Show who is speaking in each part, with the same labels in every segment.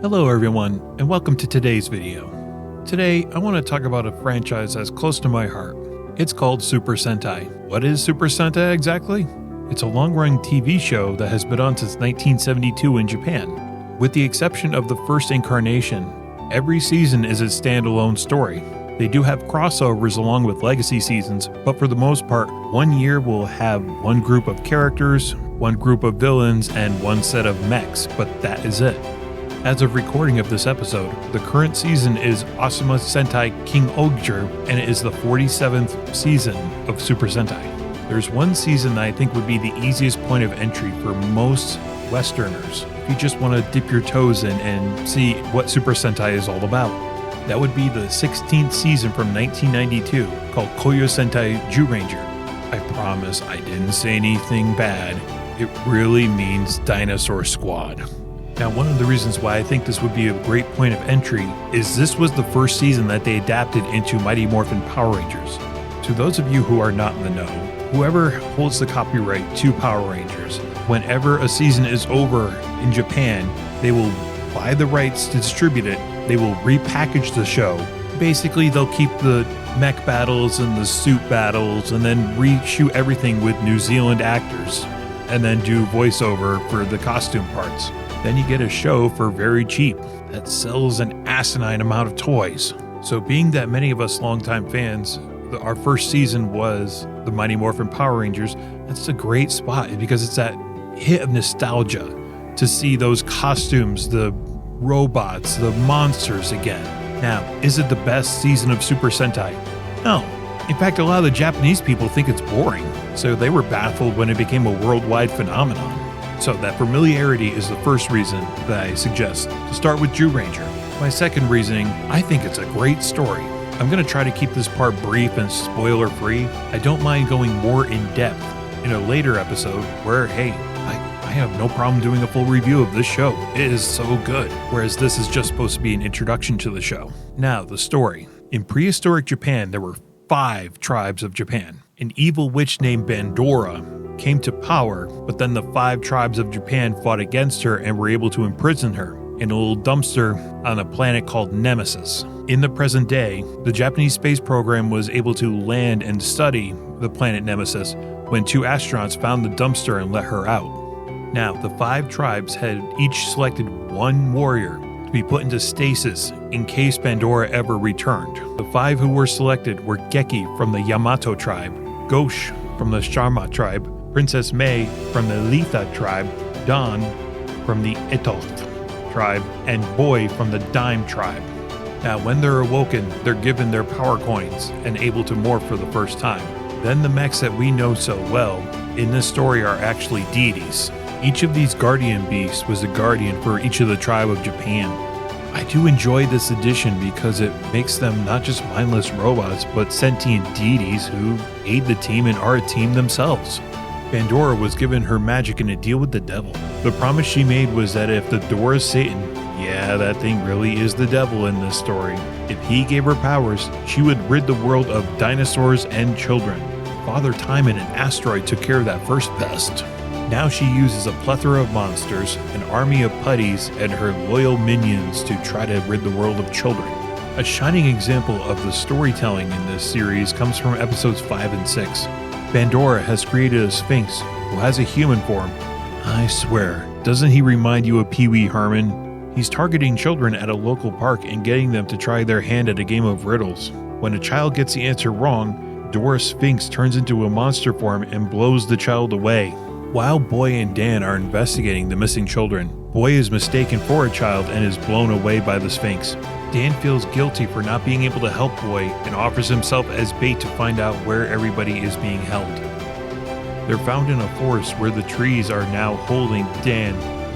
Speaker 1: Hello everyone, and welcome to today's video. Today, I want to talk about a franchise that's close to my heart. It's called Super Sentai. What is Super Sentai exactly? It's a long-running TV show that has been on since 1972 in Japan. With the exception of the first incarnation, every season is a standalone story. They do have crossovers along with legacy seasons, but for the most part, one year will have one group of characters, one group of villains, and one set of mechs, but that is it. As of recording of this episode, the current season is Asuma Sentai King Ogre, and it is the 47th season of Super Sentai. There's one season that I think would be the easiest point of entry for most Westerners, if you just want to dip your toes in and see what Super Sentai is all about. That would be the 16th season from 1992, called Koyo Sentai Zyuranger. I promise I didn't say anything bad. It really means Dinosaur Squad. Now, one of the reasons why I think this would be a great point of entry is this was the first season that they adapted into Mighty Morphin Power Rangers. To those of you who are not in the know, whoever holds the copyright to Power Rangers, whenever a season is over in Japan, they will buy the rights to distribute it. They will repackage the show. Basically, they'll keep the mech battles and the suit battles and then reshoot everything with New Zealand actors and then do voiceover for the costume parts. Then you get a show for very cheap that sells an asinine amount of toys. So being that many of us longtime fans, our first season was the Mighty Morphin Power Rangers, that's a great spot because it's that hit of nostalgia to see those costumes, the robots, the monsters again. Now, is it the best season of Super Sentai? No. In fact, a lot of the Japanese people think it's boring, so they were baffled when it became a worldwide phenomenon. So that familiarity is the first reason that I suggest to start with Zyuranger. My second reasoning, I think it's a great story. I'm going to try to keep this part brief and spoiler-free. I don't mind going more in depth in a later episode where, hey, I have no problem doing a full review of this show. It is so good. Whereas this is just supposed to be an introduction to the show. Now, the story. In prehistoric Japan, there were 5 tribes of Japan. An evil witch named Bandora came to power, but then the 5 tribes of Japan fought against her and were able to imprison her in a little dumpster on a planet called Nemesis. In the present day, the Japanese space program was able to land and study the planet Nemesis when 2 astronauts found the dumpster and let her out. Now, the 5 tribes had each selected one warrior to be put into stasis in case Pandora ever returned. The 5 who were selected were Geki from the Yamato tribe, Ghosh from the Sharma tribe, Princess May from the Letha tribe, Dawn from the Etoth tribe, and Boy from the Dime tribe. Now, when they're awoken, they're given their power coins and able to morph for the first time. Then the mechs that we know so well in this story are actually deities. Each of these guardian beasts was a guardian for each of the tribe of Japan. I do enjoy this addition because it makes them not just mindless robots, but sentient deities who aid the team and are a team themselves. Pandora was given her magic in a deal with the devil. The promise she made was that if the door is Satan, yeah, that thing really is the devil in this story, if he gave her powers, she would rid the world of dinosaurs and children. Father Time and an asteroid took care of that first pest. Now she uses a plethora of monsters, an army of putties, and her loyal minions to try to rid the world of children. A shining example of the storytelling in this series comes from episodes 5 and 6. Pandora has created a Sphinx who has a human form. I swear, doesn't he remind you of Pee Wee Herman? He's targeting children at a local park and getting them to try their hand at a game of riddles. When a child gets the answer wrong, Dora Sphinx turns into a monster form and blows the child away. While Boy and Dan are investigating the missing children, Boy is mistaken for a child and is blown away by the Sphinx. Dan feels guilty for not being able to help Boy and offers himself as bait to find out where everybody is being held. They're found in a forest where the trees are now holding Dan,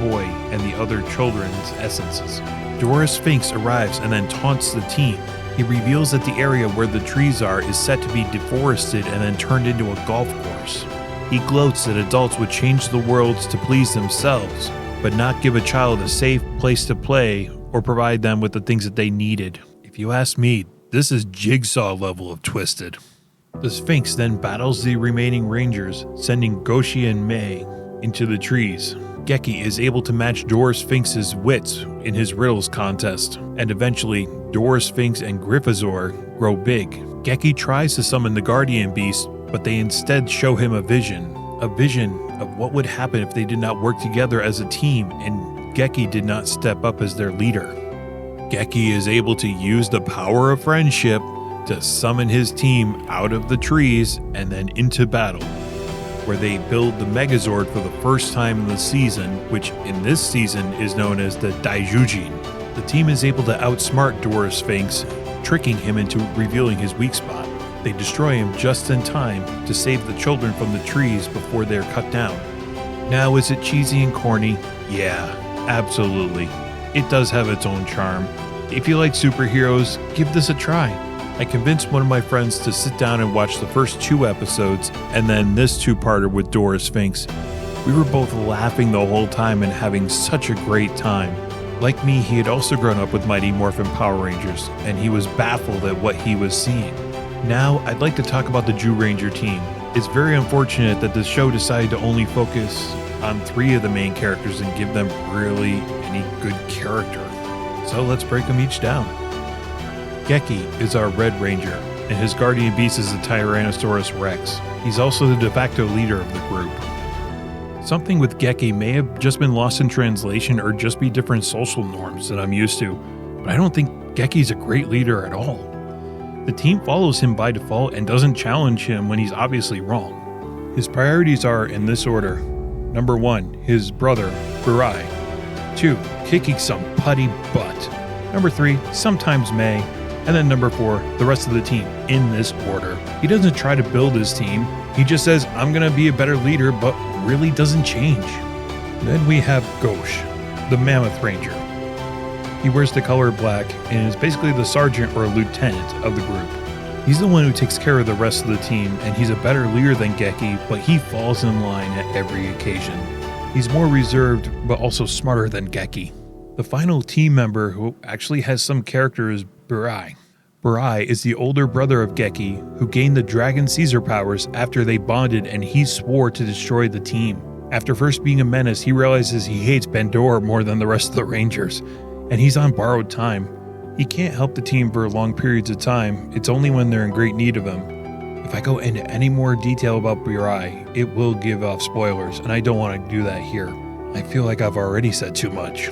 Speaker 1: Boy, and the other children's essences. Dora Sphinx arrives and then taunts the team. He reveals that the area where the trees are is set to be deforested and then turned into a golf course. He gloats that adults would change the worlds to please themselves, but not give a child a safe place to play or provide them with the things that they needed. If you ask me, this is Jigsaw level of twisted. The Sphinx then battles the remaining Rangers, sending Goshi and May into the trees. Geki is able to match Dora Sphinx's wits in his riddles contest, and eventually Dora Sphinx and Gryffazor grow big. Geki tries to summon the Guardian Beast, but they instead show him a vision of what would happen if they did not work together as a team, and Geki did not step up as their leader. Geki is able to use the power of friendship to summon his team out of the trees and then into battle, where they build the Megazord for the first time in the season, which in this season is known as the Daijujin. The team is able to outsmart Dora Sphinx, tricking him into revealing his weak spot. They destroy him just in time to save the children from the trees before they're cut down. Now, is it cheesy and corny? Yeah, absolutely. It does have its own charm. If you like superheroes, give this a try. I convinced one of my friends to sit down and watch the first 2 episodes and then this 2-parter with Dora Sphinx. We were both laughing the whole time and having such a great time. Like me, he had also grown up with Mighty Morphin Power Rangers, and he was baffled at what he was seeing. Now, I'd like to talk about the Zyuranger team. It's very unfortunate that the show decided to only focus on 3 of the main characters and give them really any good character. So let's break them each down. Geki is our Red Ranger, and his guardian beast is the Tyrannosaurus Rex. He's also the de facto leader of the group. Something with Geki may have just been lost in translation or just be different social norms that I'm used to, but I don't think Geki's a great leader at all. The team follows him by default and doesn't challenge him when he's obviously wrong. His priorities are in this order. Number 1, his brother, Burai. 2, kicking some putty butt. Number 3, sometimes May. And then number 4, the rest of the team, in this order. He doesn't try to build his team. He just says, I'm going to be a better leader, but really doesn't change. Then we have Ghosh, the Mammoth Ranger. He wears the color black and is basically the sergeant or lieutenant of the group. He's the one who takes care of the rest of the team, and he's a better leader than Geki, but he falls in line at every occasion. He's more reserved, but also smarter than Geki. The final team member who actually has some character is Burai. Burai is the older brother of Geki, who gained the Dragon Caesar powers after they bonded, and he swore to destroy the team. After first being a menace, he realizes he hates Bandora more than the rest of the Rangers, and he's on borrowed time. He can't help the team for long periods of time. It's only when they're in great need of him. If I go into any more detail about Burai, it will give off spoilers, and I don't want to do that here. I feel like I've already said too much.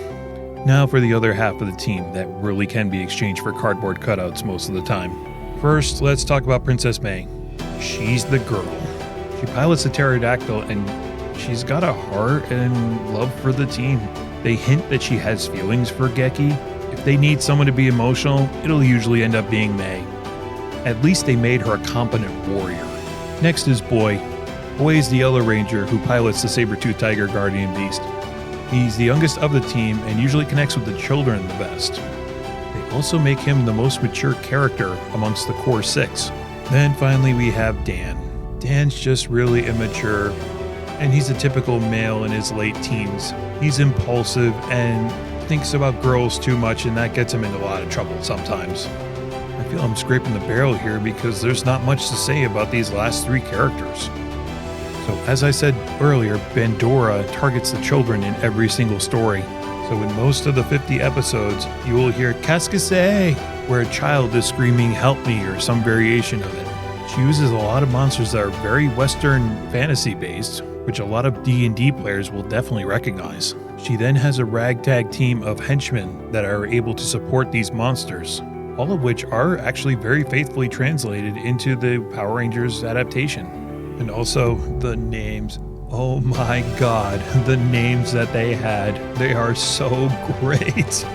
Speaker 1: Now for the other half of the team that really can be exchanged for cardboard cutouts most of the time. First, let's talk about Princess May. She's the girl. She pilots a pterodactyl, and she's got a heart and love for the team. They hint that she has feelings for Geki. If they need someone to be emotional, it'll usually end up being May. At least they made her a competent warrior. Next is Boy. Boy is the Yellow Ranger who pilots the saber-toothed tiger guardian beast. He's the youngest of the team and usually connects with the children the best. They also make him the most mature character amongst the core 6. Then finally we have Dan. Dan's just really immature, and he's a typical male in his late teens. He's impulsive and thinks about girls too much, and that gets him into a lot of trouble sometimes. I feel I'm scraping the barrel here because there's not much to say about these last 3 characters. So as I said earlier, Bandora targets the children in every single story. So in most of the 50 episodes, you will hear Kaskase, where a child is screaming help me or some variation of it. She uses a lot of monsters that are very Western fantasy based, which a lot of D&D players will definitely recognize. She then has a ragtag team of henchmen that are able to support these monsters, all of which are actually very faithfully translated into the Power Rangers adaptation. And also the names. Oh my god, the names that they had. They are so great.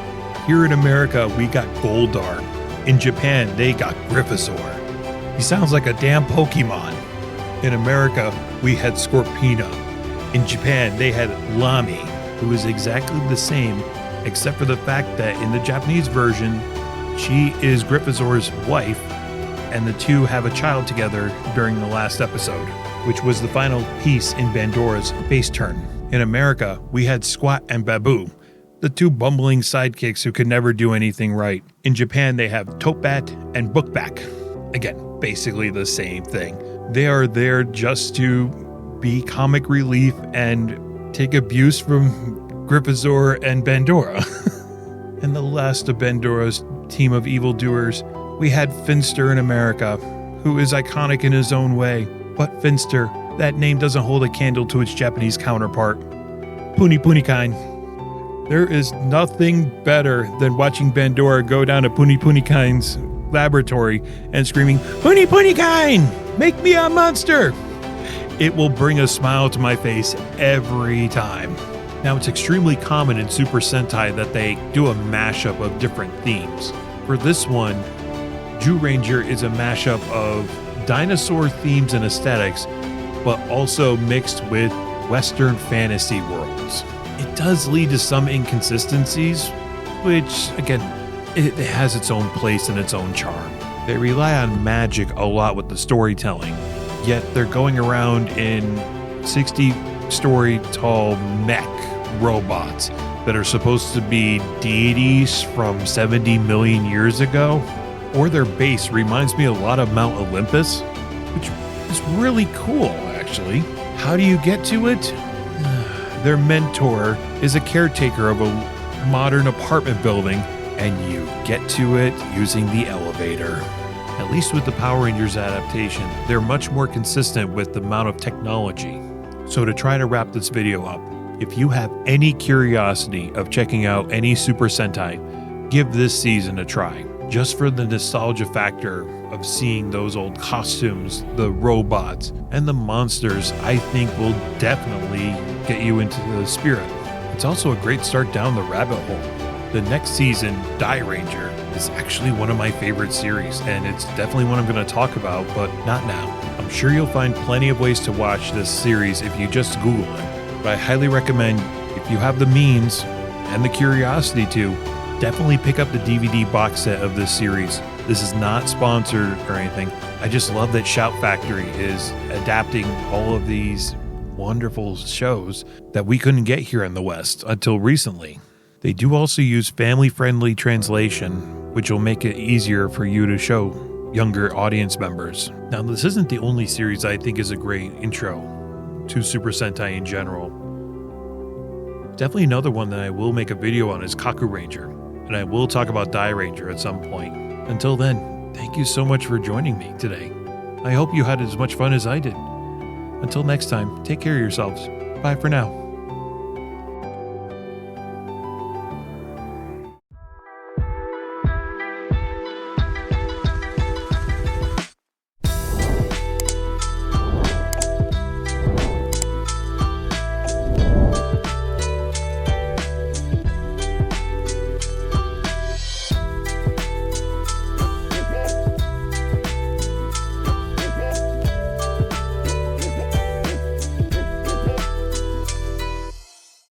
Speaker 1: Here in America, we got Goldar. In Japan, they got Gryffazor. He sounds like a damn Pokemon. In America, we had Scorpina. In Japan, they had Lami, who is exactly the same, except for the fact that in the Japanese version, she is Gryffazor's wife, and the two have a child together during the last episode, which was the final piece in Bandora's base turn. In America, we had Squat and Babu, the 2 bumbling sidekicks who could never do anything right. In Japan, they have Topebat and Bookback. Again, basically the same thing. They are there just to be comic relief and take abuse from Gripazor and Bandora. And the last of Bandora's team of evildoers, we had Finster in America, who is iconic in his own way. But Finster, that name doesn't hold a candle to its Japanese counterpart, Puni Punikain. There is nothing better than watching Bandora go down to Puni Punikain's laboratory and screaming, Puni Punikain, make me a monster! It will bring a smile to my face every time. Now, it's extremely common in Super Sentai that they do a mashup of different themes. For this one, Zyuranger is a mashup of dinosaur themes and aesthetics, but also mixed with Western fantasy worlds. It does lead to some inconsistencies, which, again, it has its own place and its own charm. They rely on magic a lot with the storytelling, yet they're going around in 60-story tall mech robots that are supposed to be deities from 70 million years ago. Or their base reminds me a lot of Mount Olympus, which is really cool, actually. How do you get to it? Their mentor is a caretaker of a modern apartment building, and you get to it using the elevator. At least with the Power Rangers adaptation, they're much more consistent with the amount of technology. So to try to wrap this video up, if you have any curiosity of checking out any Super Sentai, give this season a try. Just for the nostalgia factor of seeing those old costumes, the robots, and the monsters, I think will definitely get you into the spirit. It's also a great start down the rabbit hole. The next season, Zyuranger, is actually one of my favorite series, and it's definitely one I'm going to talk about, but not now. I'm sure you'll find plenty of ways to watch this series if you just Google it. But I highly recommend, if you have the means and the curiosity to, definitely pick up the DVD box set of this series. This is not sponsored or anything. I just love that Shout Factory is adapting all of these wonderful shows that we couldn't get here in the West until recently. They do also use family-friendly translation, which will make it easier for you to show younger audience members. Now, this isn't the only series I think is a great intro to Super Sentai in general. Definitely another one that I will make a video on is Kaku Ranger, and I will talk about Zyuranger at some point. Until then, thank you so much for joining me today. I hope you had as much fun as I did. Until next time, take care of yourselves. Bye for now.